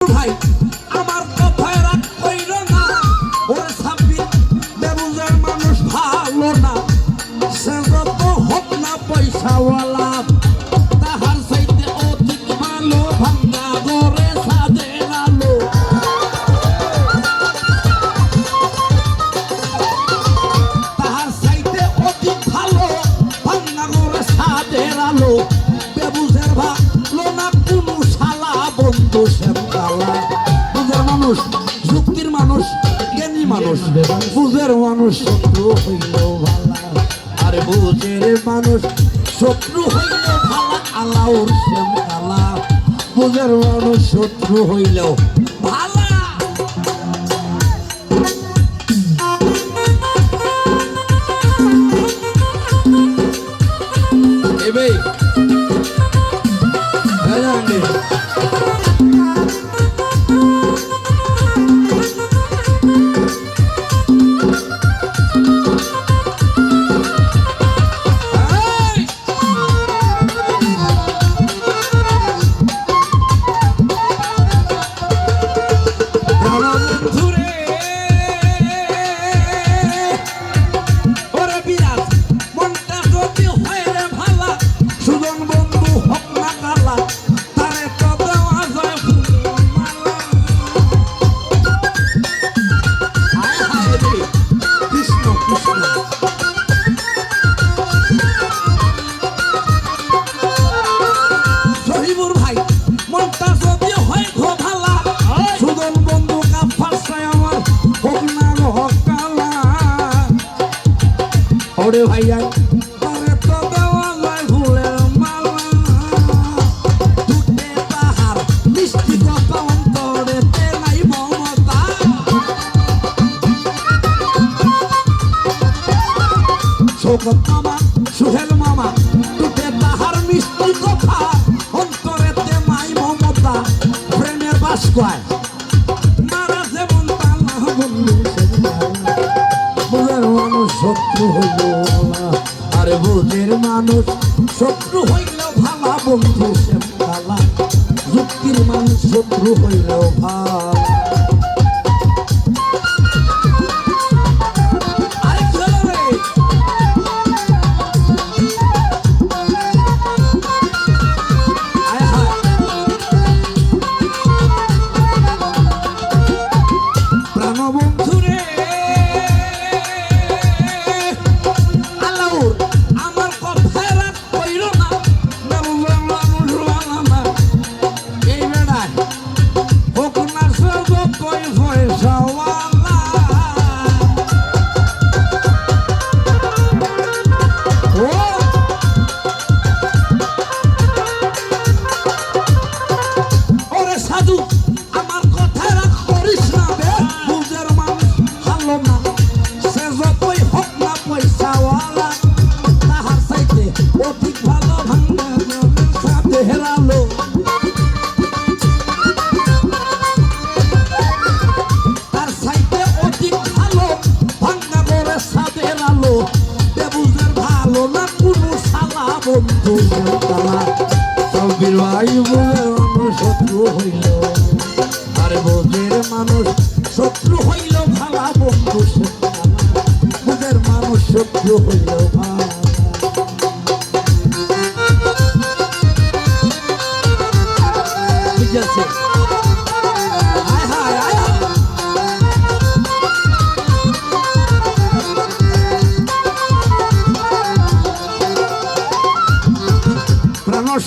ভাই আমার কথায় রাগ কইর না, ওরে সাব্বির বেবুজের মানুষ ভালো না, সে যত হোক না পয়সাওয়ালা, তাহার চাইতে অধিক ভালো ভাঙ্গা ঘরে সাদের আলো। তাহার চাইতে অধিক ভালো ভাঙ্গা ঘরে সাদের আলো, বেবুজের ভালো না কোনো শালা বন্ধু শ্যামকালা। বুঝের মানুষ যুক্তির মানুষ জ্ঞানী মানুষ, বুঝের মানুষ শত্রু হইল ভালা, আরে বুঝের মানুষ শত্রু হইল ভালা, আলাউর শ্যামকালা। বুঝের মানুষ শত্রু হইল ভালা। এবে ওরে ভাইয়া তারে তো দেওয়া যায় ফুলের মালা, দুধে তাহার মিষ্টি কথা অন্তরেতে নাই মমতা। শোকত মামা সুহেল মামা, দুধে তাহার মিষ্টি কথা অন্তরেতে নাই মমতা। প্রেমের বাস কয় মারা যেমন তালা বন্ধু বুঝের মানুষ শত্রু হইল ভালা, আরে বুঝের মানুষ শত্রু হইল ভালা বন্ধু শ্যামকালা। যুক্তির মানুষ শত্রু হইল ভালা। বন্ধু শ্যামকালা সাব্বির ভাই বুঝের মানুষ শত্রু হইল, আরে বুঝের মানুষ শত্রু হইল ভালা বন্ধু শ্যামকালা। বুঝের মানুষ শত্রু হইল ভালা। ঠিক আছে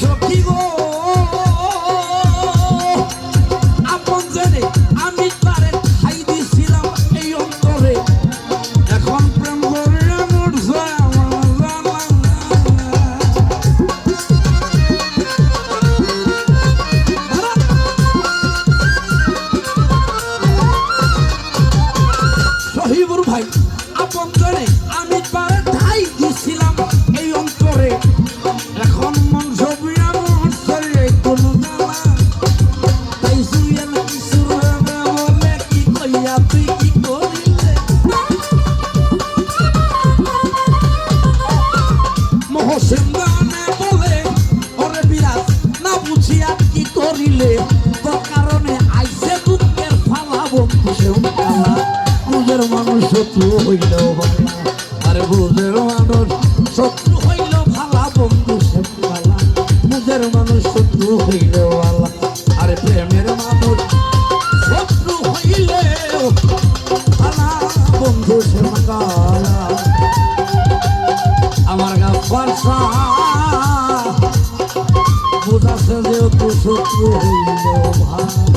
সখী গো আপন জেনে আমি তারে ঠাই দিছিলাম এই অন্তরে, এখন প্রেম করে মরছে আমার জানা। সহিবুর ভাই আপন জেনে আমি তারে ঠাই দিছিলাম এই অন্তরে, এখন মন ছবি আমার শরীরে কোনো জানা। তাই সুয়েল কিশোর বলে কি কইয়া তুই কি করিলে, মহসিন গানে বলে ওরে বিরাজ না বুঝিয়া কি করিলে, তোর কারণে আই শত্রু হইল ভালা আর বুঝের মানুষ শত্রু হইল ভালা বন্ধু সে ভালা বুঝের মানুষ শত্রু হইল ভালা আর প্রেমের মানুষ শত্রু হইলে ভালা বন্ধু সে গালা আমার গা পারসা বুঝাছে যেহেতু শত্রু হইল ভালা